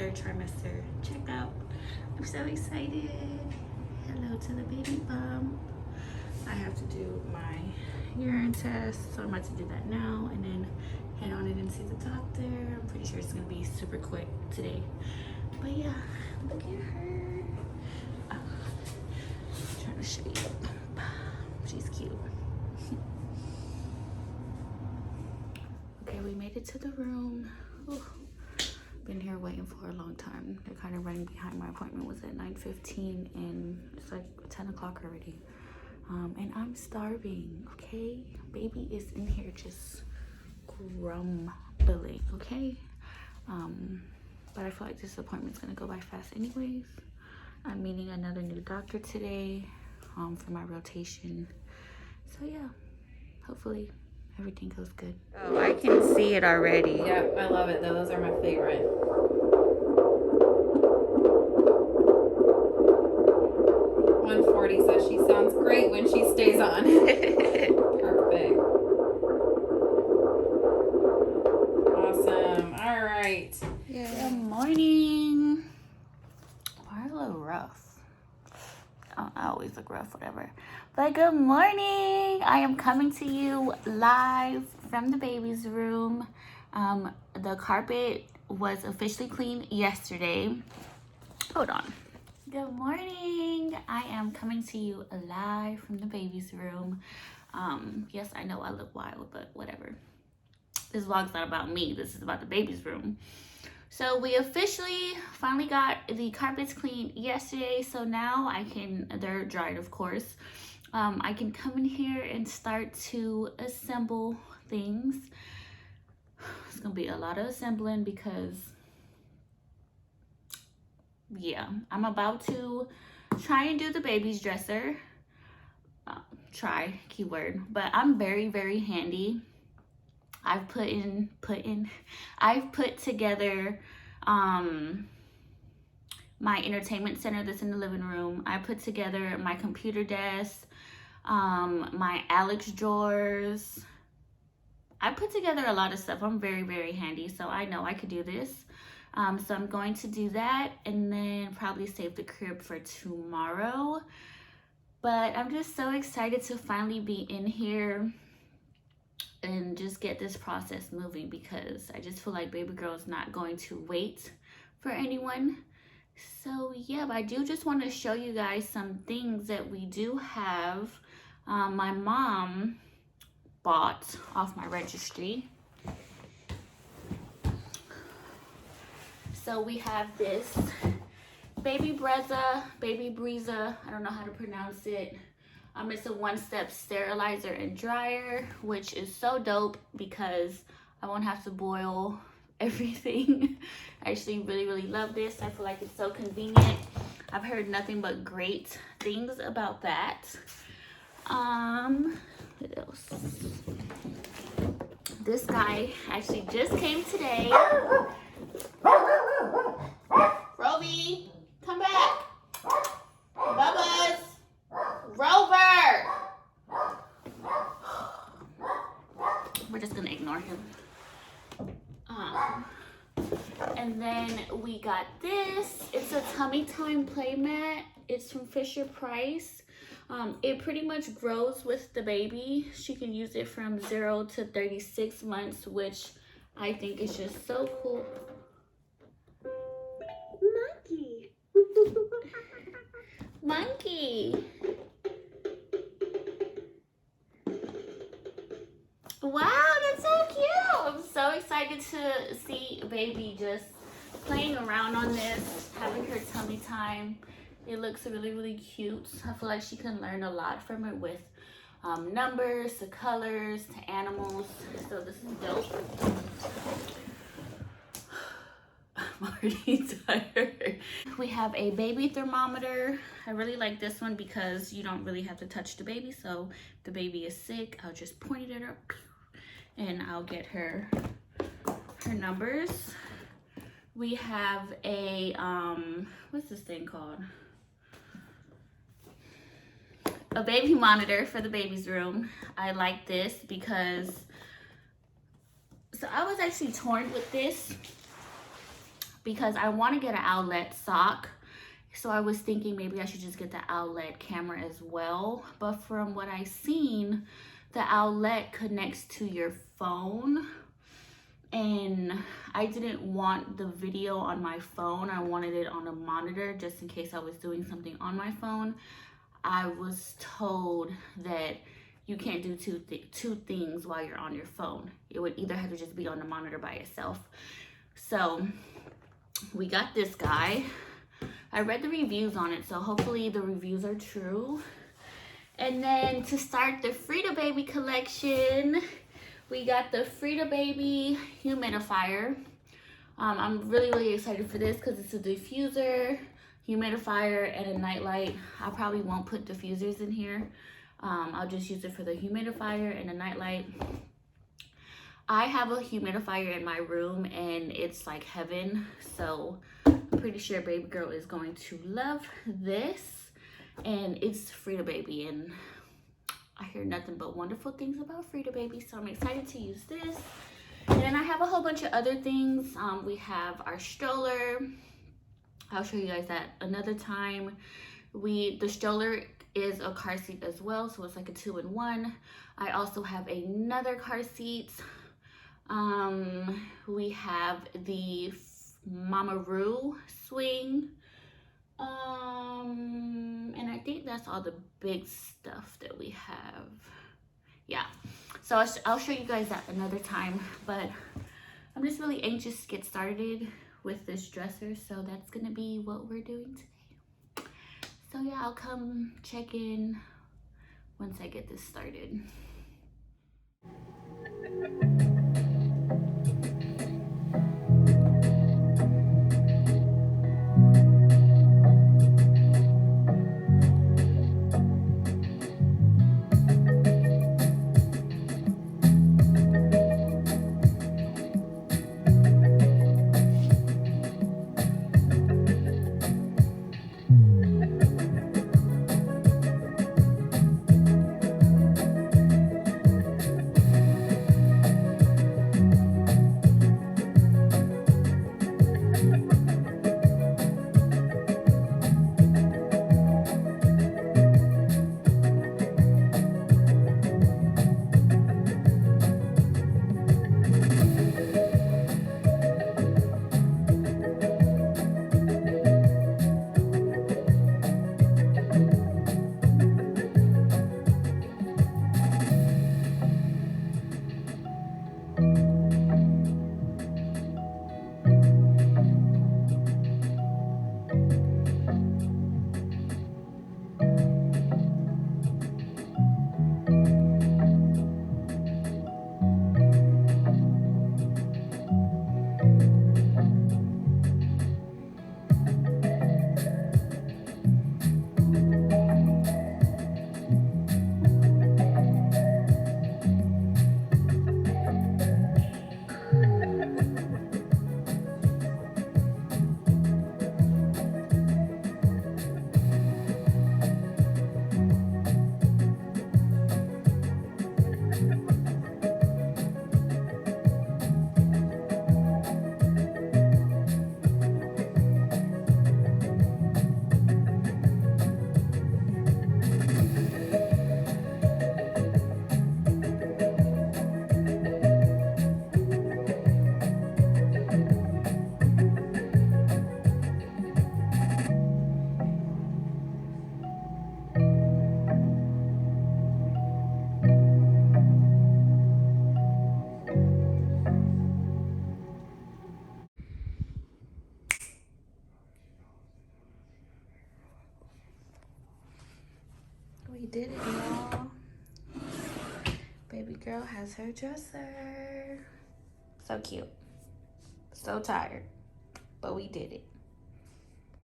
third trimester checkup. I'm so excited. Hello to the baby bump. I have to do my urine test, so I'm about to do that now and then head on in and see the doctor. I'm pretty sure it's gonna be super quick today. But yeah, look at her. Trying to show you. She's cute. Okay, we made it to the room. Ooh. Been here waiting for a long time. They're kind of running behind. My appointment was at 9:15 and it's like 10 o'clock already. And I'm starving, okay? Baby is in here just grumbling, okay? But I feel like this appointment's gonna go by fast anyways. I'm meeting another new doctor today for my rotation. So yeah, hopefully everything goes good. Oh, I can see it already. Yep, I love it though. Those are my favorite. 140 says she sounds great when she stays on. Perfect. Awesome. All right. Yeah. Good morning. We're a little rough. I always look rough, whatever. But good morning. I am coming to you live from the baby's room. The carpet was officially cleaned yesterday. Hold on. Good morning. I am coming to you live from the baby's room. Yes, I know I look wild, but whatever. This vlog's not about me. This is about the baby's room. So we officially finally got the carpets cleaned yesterday. So now I can, they're dried of course. I can come in here and start to assemble things. It's gonna be a lot of assembling because yeah, I'm about to try and do the baby's dresser. Try, keyword, but I'm very handy. I've put together my entertainment center that's in the living room. I put together my computer desk, my Alex drawers. I put together a lot of stuff. I'm very handy, so I know I could do this. So I'm going to do that and then probably save the crib for tomorrow. But I'm just so excited to finally be in here and just get this process moving because I just feel like baby girl is not going to wait for anyone. So yeah, but I do just want to show you guys some things that we do have. My mom bought off my registry. So we have this baby Breza, baby Breeza, I don't know how to pronounce it. It's a one-step sterilizer and dryer, which is so dope because I won't have to boil everything. I actually really love this. I feel like it's so convenient. I've heard nothing but great things about that. What else? This guy actually just came today. Roby, come back. Bubba's. Rover. We're just gonna ignore him. And then we got this. It's a tummy time play mat. It's from Fisher Price. It pretty much grows with the baby. She can use it from 0 to 36 months, which I think is just so cool. Monkey. Monkey. Wow, that's so cute. I'm so excited to see baby just playing around on this, having her tummy time. It looks really cute. I feel like she can learn a lot from it with numbers, to colors, to animals. So this is dope. I'm already tired. We have a baby thermometer. I really like this one because you don't really have to touch the baby. So if the baby is sick, I'll just point it at her and I'll get her numbers. We have a, what's this thing called? A baby monitor for the baby's room. I like this because, so I was actually torn with this because I want to get an outlet sock. So I was thinking maybe I should just get the outlet camera as well. But from what I've seen, the outlet connects to your phone. And I didn't want the video on my phone. I wanted it on a monitor just in case I was doing something on my phone. I was told that you can't do two things while you're on your phone. It would either have to just be on the monitor by itself. So we got this guy. I read the reviews on it, so hopefully the reviews are true. And then to start the Frida Baby collection, we got the Frida Baby humidifier. I'm really excited for this because it's a diffuser, humidifier, and a nightlight. I probably won't put diffusers in here. I'll just use it for the humidifier and a nightlight. I have a humidifier in my room and it's like heaven. So I'm pretty sure baby girl is going to love this. And it's Frida Baby, and I hear nothing but wonderful things about Frida Baby, so I'm excited to use this. And then I have a whole bunch of other things. We have our stroller. I'll show you guys that another time. The stroller is a car seat as well, so it's like a 2-in-1. I also have another car seat. We have the Mamaroo swing. And I think that's all the big stuff that we have. Yeah, so I'll show you guys that another time, but I'm just really anxious to get started with this dresser, so that's gonna be what we're doing today. So yeah, I'll come check in once I get this started. We did it, y'all. Baby girl has her dresser. So cute. So tired, but we did it.